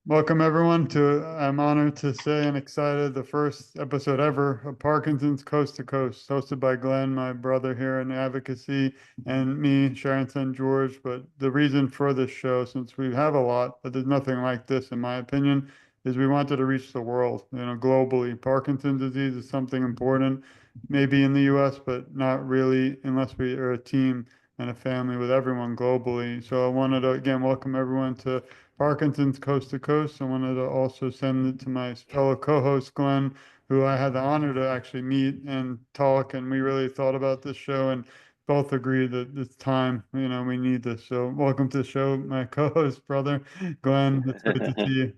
Welcome everyone to, I'm honored to say and excited, the first episode ever of Parkinson's Coast to Coast, hosted by Glen, my brother here in advocacy, and me, Sharon St. George. But the reason for this show, since we have a lot, but there's nothing like this in my opinion, is we wanted to reach the world, globally. Parkinson's disease is something important, maybe in the US, but not really unless we are a team and a family with everyone globally. So I wanted to again welcome everyone to Parkinson's Coast to Coast. I wanted to also send it to my fellow co-host Glenn, who I had the honor to actually meet and talk, and we really thought about this show and both agreed that it's time, we need this. So welcome to the show, my co-host brother Glenn. It's great to see you.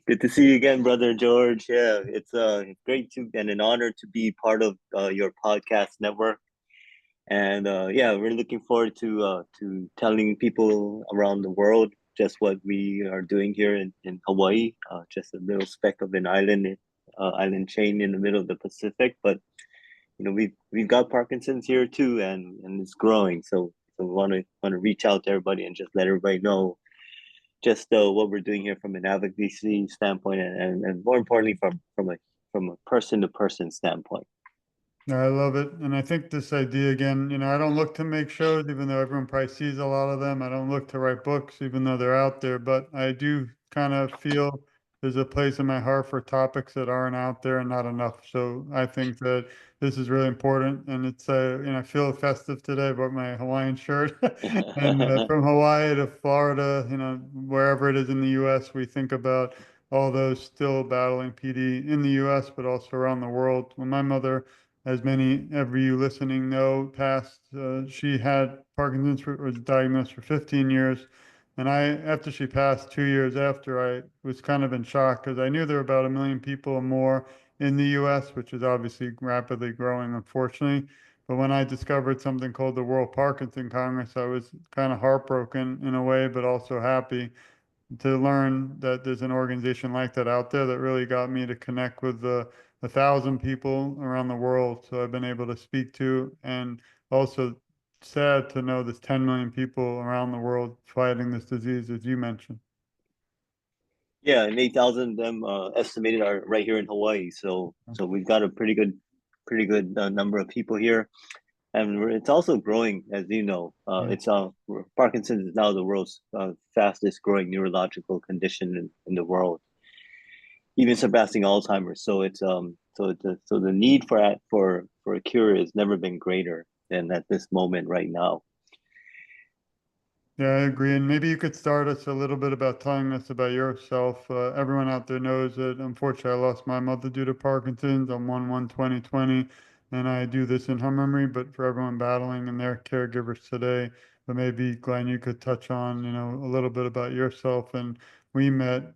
Good to see you again, brother George. Yeah, it's great to and an honor to be part of your podcast network. And yeah, we're looking forward to telling people around the world just what we are doing here in Hawaii, just a little speck of an island chain in the middle of the Pacific. But we've got Parkinson's here too, and it's growing. So we want to reach out to everybody and just let everybody know just what we're doing here from an advocacy standpoint, and more importantly from a person to person standpoint. I love it. And I think this idea again, I don't look to make shows, even though everyone probably sees a lot of them. I don't look to write books, even though they're out there, but I do kind of feel there's a place in my heart for topics that aren't out there and not enough. So I think that this is really important. And it's, I feel festive today about my Hawaiian shirt. And from Hawaii to Florida, wherever it is in the US, we think about all those still battling PD in the US, but also around the world. When my mother, as many of you listening know, passed. She had Parkinson's, was diagnosed for 15 years. And after she passed 2 years after, I was kind of in shock because I knew there were about 1 million people or more in the US, which is obviously rapidly growing, unfortunately. But when I discovered something called the World Parkinson Congress, I was kind of heartbroken in a way, but also happy to learn that there's an organization like that out there that really got me to connect with the 1,000 people around the world. So I've been able to speak to, and also sad to know there's 10 million people around the world fighting this disease, as you mentioned. Yeah, and 8,000 of them estimated are right here in Hawaii. So we've got a pretty good number of people here, and it's also growing, as you know. Yeah. It's Parkinson's is now the world's fastest growing neurological condition in the world, even surpassing Alzheimer's. So the need for a cure has never been greater than at this moment right now. Yeah, I agree. And maybe you could start us a little bit about telling us about yourself. Everyone out there knows that unfortunately I lost my mother due to Parkinson's on 1/1/2020, and I do this in her memory, but for everyone battling and their caregivers today. But maybe, Glenn, you could touch on, a little bit about yourself. And we met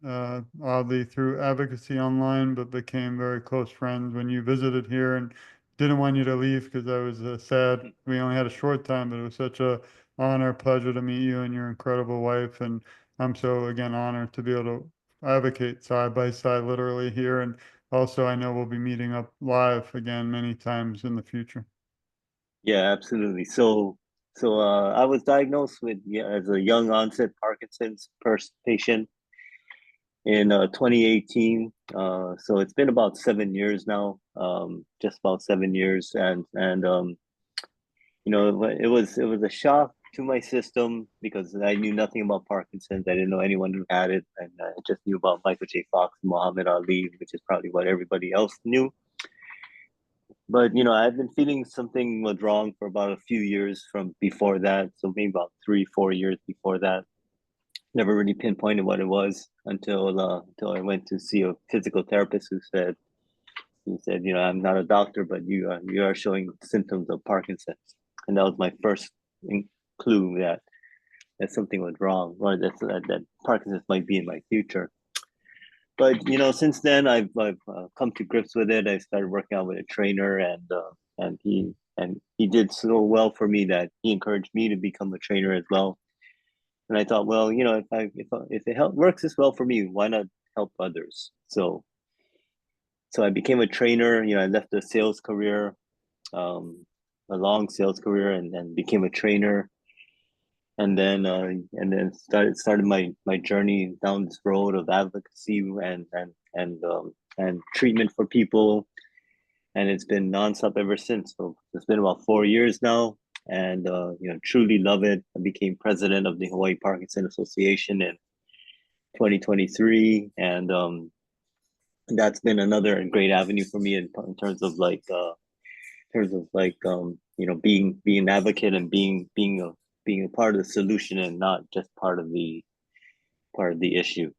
oddly through advocacy online, but became very close friends when you visited here and didn't want you to leave because I was sad. We only had a short time, but it was such a honor, pleasure to meet you and your incredible wife. And I'm so, again, honored to be able to advocate side by side, literally here. And also, I know we'll be meeting up live again many times in the future. Yeah, absolutely. So I was diagnosed with, yeah, as a young onset Parkinson's patient in 2018. So it's been about 7 years now, just about 7 years, and it was a shock to my system because I knew nothing about Parkinson's. I didn't know anyone who had it, and I just knew about Michael J. Fox and Muhammad Ali, which is probably what everybody else knew. But I've been feeling something was wrong for about a few years from before that, so maybe about 3, 4 years before that. Never really pinpointed what it was until I went to see a physical therapist who said, I'm not a doctor, but you are showing symptoms of Parkinson's, and that was my first clue that something was wrong, or that Parkinson's might be in my future. But since then I've come to grips with it. I started working out with a trainer, and he did so well for me that he encouraged me to become a trainer as well. And I thought, well, if it works as well for me, why not help others? So I became a trainer. I left a sales career, um, a long sales career, and became a trainer. and then started my journey down this road of advocacy and treatment for people, and it's been nonstop ever since. So it's been about 4 years now, and truly love it. I became president of the Hawaii Parkinson Association in 2023, and that's been another great avenue for me in terms of being an advocate and being a part of the solution and not just part of the issue.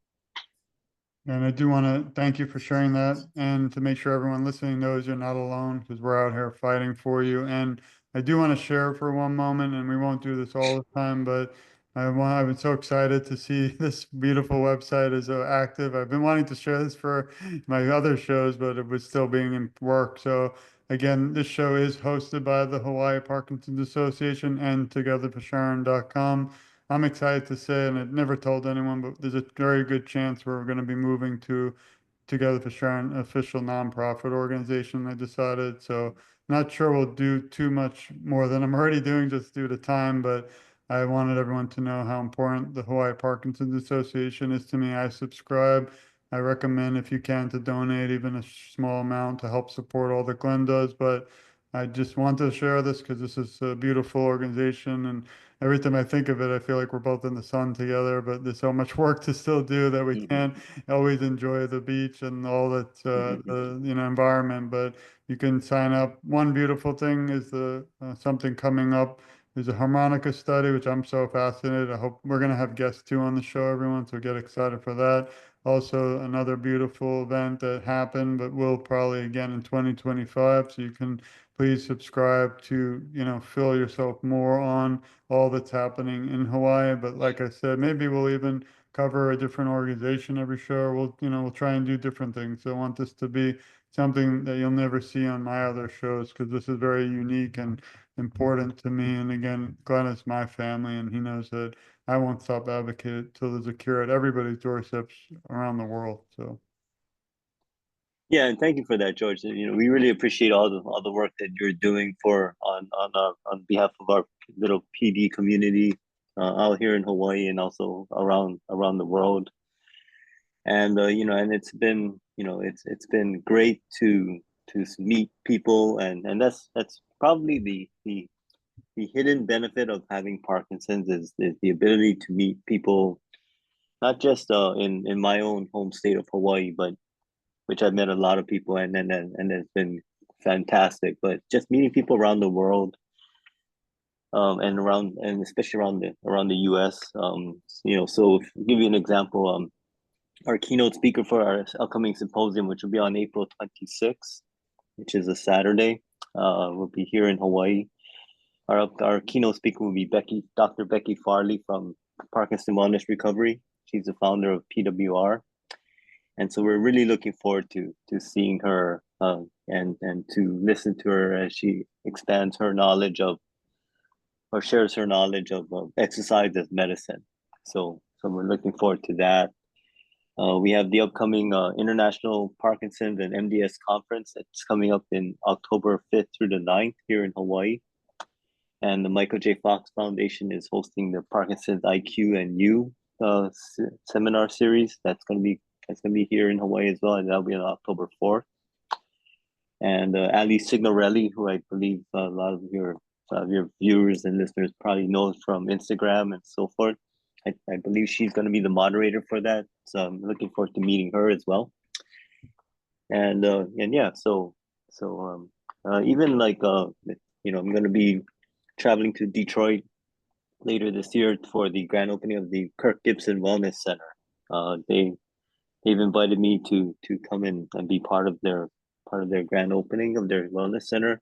And I do want to thank you for sharing that, and to make sure everyone listening knows you're not alone, because we're out here fighting for you. And I do want to share for one moment, and we won't do this all the time, but I've been so excited to see this beautiful website is so active. I've been wanting to share this for my other shows, but it was still being in work. So again, this show is hosted by the Hawaii Parkinson's Association and TogetherForSharon.com. I'm excited to say, and I've never told anyone, but there's a very good chance we're going to be moving to Together for Sharon, official nonprofit organization, I decided. So not sure we'll do too much more than I'm already doing just due to time, but I wanted everyone to know how important the Hawaii Parkinson's Association is to me. I subscribe. I recommend, if you can, to donate even a small amount to help support all that Glen does. But I just want to share this because this is a beautiful organization, and every time I think of it, I feel like we're both in the sun together, but there's so much work to still do that we Mhm. can't always enjoy the beach and all that, the, environment. But you can sign up. One beautiful thing is the something coming up. There's a harmonica study, which I'm so fascinated. I hope we're going to have guests too on the show, everyone. So get excited for that. Also, another beautiful event that happened, but will probably again in 2025. So you can please subscribe to, fill yourself more on all that's happening in Hawaii. But like I said, maybe we'll even cover a different organization every show. We'll try and do different things. So I want this to be something that you'll never see on my other shows, because this is very unique and important to me. And again, Glenn is my family, and he knows that I won't stop advocating till there's a cure at everybody's doorsteps around the world. So Yeah, and thank you for that, George. We really appreciate all the work that you're doing on behalf of our little PD community out here in Hawaii and also around the world. And it's been great to meet people, and that's probably the hidden benefit of having Parkinson's is the ability to meet people, not just in my own home state of Hawaii, but which I've met a lot of people, and it's been fantastic. But just meeting people around the world, and especially around the U.S. So to give you an example, our keynote speaker for our upcoming symposium, which will be on April 26th, which is a Saturday, will be here in Hawaii. Our keynote speaker will be Dr. Becky Farley from Parkinson Wellness Recovery. She's the founder of PWR. And so we're really looking forward to seeing her and to listen to her as she expands her knowledge of or shares her knowledge of exercise as medicine. So we're looking forward to that. We have the upcoming International Parkinson's and MDS Conference that's coming up in October 5th through the 9th here in Hawaii. And the Michael J. Fox Foundation is hosting the Parkinson's IQ and U seminar series. That's gonna be here in Hawaii as well, and that'll be on October 4th. And Ali Signorelli, who I believe a lot of your viewers and listeners probably know from Instagram and so forth. I believe she's going to be the moderator for that, so I'm looking forward to meeting her as well. And yeah, even I'm going to be traveling to Detroit later this year for the grand opening of the Kirk Gibson Wellness Center. They've invited me to come in and be part of their grand opening of their wellness center,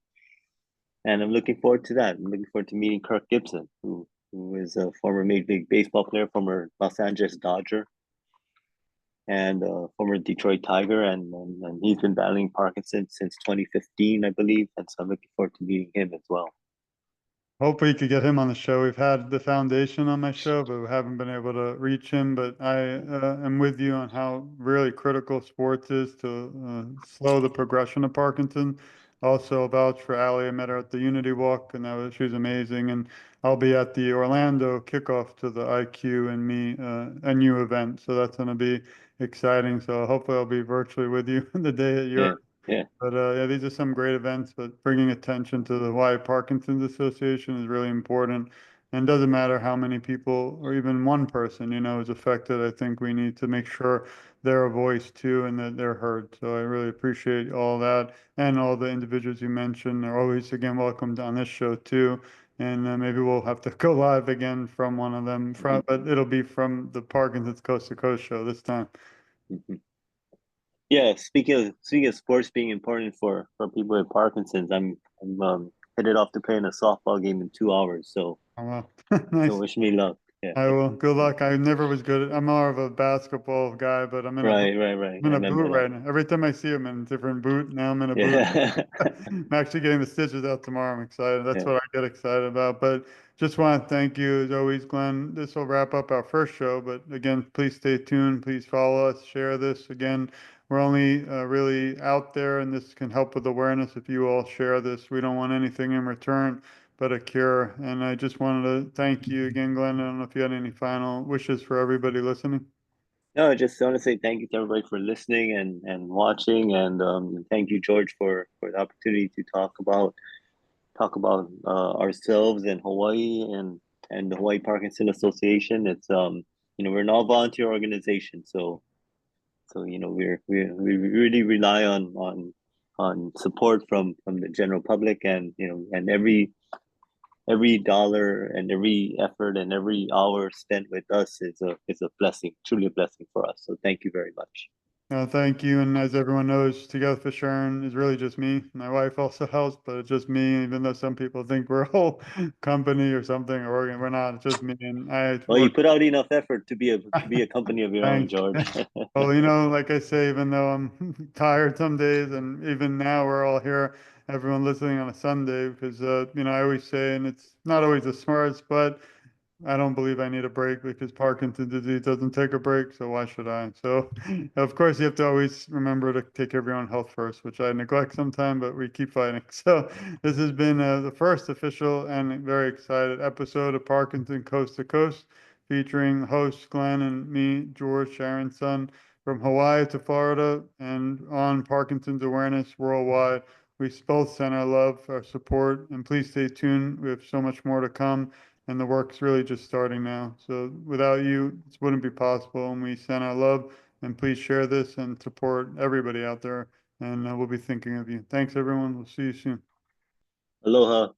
and I'm looking forward to that. I'm looking forward to meeting Kirk Gibson, who is a former Major League Baseball player, former Los Angeles Dodger, and former Detroit Tiger, and he's been battling Parkinson's since 2015, I believe, and so I'm looking forward to meeting him as well. hopefully you could get him on the show. We've had the foundation on my show, but we haven't been able to reach him. But I am with you on how really critical sports is to slow the progression of Parkinson. also vouch for Allie. I met her at the Unity Walk, and she was amazing. And I'll be at the Orlando kickoff to the IQ and Me NU event, so that's going to be exciting. So hopefully I'll be virtually with you the day at Yeah, yours. yeah. But yeah, these are some great events, but bringing attention to the Hawaii Parkinson's Association is really important. And doesn't matter how many people or even one person, is affected. I think we need to make sure they're a voice too and that they're heard. So I really appreciate all that and all the individuals you mentioned. They're always again welcomed on this show too. And maybe we'll have to go live again from one of them, but it'll be from the Parkinson's Coast to Coast show this time. Mhm. Yeah, speaking of sports being important for people with Parkinson's, I'm headed off to play in a softball game in 2 hours. Oh, wow. So Nice. wish me luck. Yeah. I will. Good luck. I never was good I'm more of a basketball guy, but Right, right, right. I'm I in a boot remember that. right now. Every time I see him in a different boot, now I'm in a boot. Yeah. I'm actually getting the stitches out tomorrow. I'm excited. That's Yeah. what I get excited about. But just want to thank you as always, Glenn. This will wrap up our first show. But again, please stay tuned. Please follow us. Share this. Again, we're only really out there, and this can help with awareness if you all share this. We don't want anything in return but a cure. And I just wanted to thank you again, Glenn. I don't know if you had any final wishes for everybody listening. No, I just want to say thank you to everybody for listening and watching, and thank you, George, for the opportunity to talk about ourselves and Hawaii and the Hawaii Parkinson Association. It's we're an all volunteer organization, so we really rely on support from the general public, and and every dollar and every effort and every hour spent with us is a blessing, truly a blessing for us. So thank you very much. Thank you. And as everyone knows, Together for Sharon is really just me. My wife also helps, but it's just me, even though some people think we're a whole company or something, or we're not. It's just me. And I Well, you work. put out enough effort to be a company of your own, Thanks. George. Well, like I say, even though I'm tired some days, and even now we're all here, everyone listening on a Sunday, because, I always say, and it's not always the smartest, but I don't believe I need a break because Parkinson's disease doesn't take a break, so why should I? So, of course, you have to always remember to take care of your own health first, which I neglect sometimes, but we keep fighting. So, this has been the first official and very excited episode of Parkinson Coast to Coast, featuring hosts Glenn and me, George, Sharon's son, from Hawaii to Florida, and on Parkinson's awareness worldwide. We both send our love, our support, and please stay tuned. We have so much more to come and the work's really just starting now. So without you, this wouldn't be possible. And we send our love and please share this and support everybody out there. And we'll be thinking of you. Thanks, everyone. We'll see you soon. Aloha.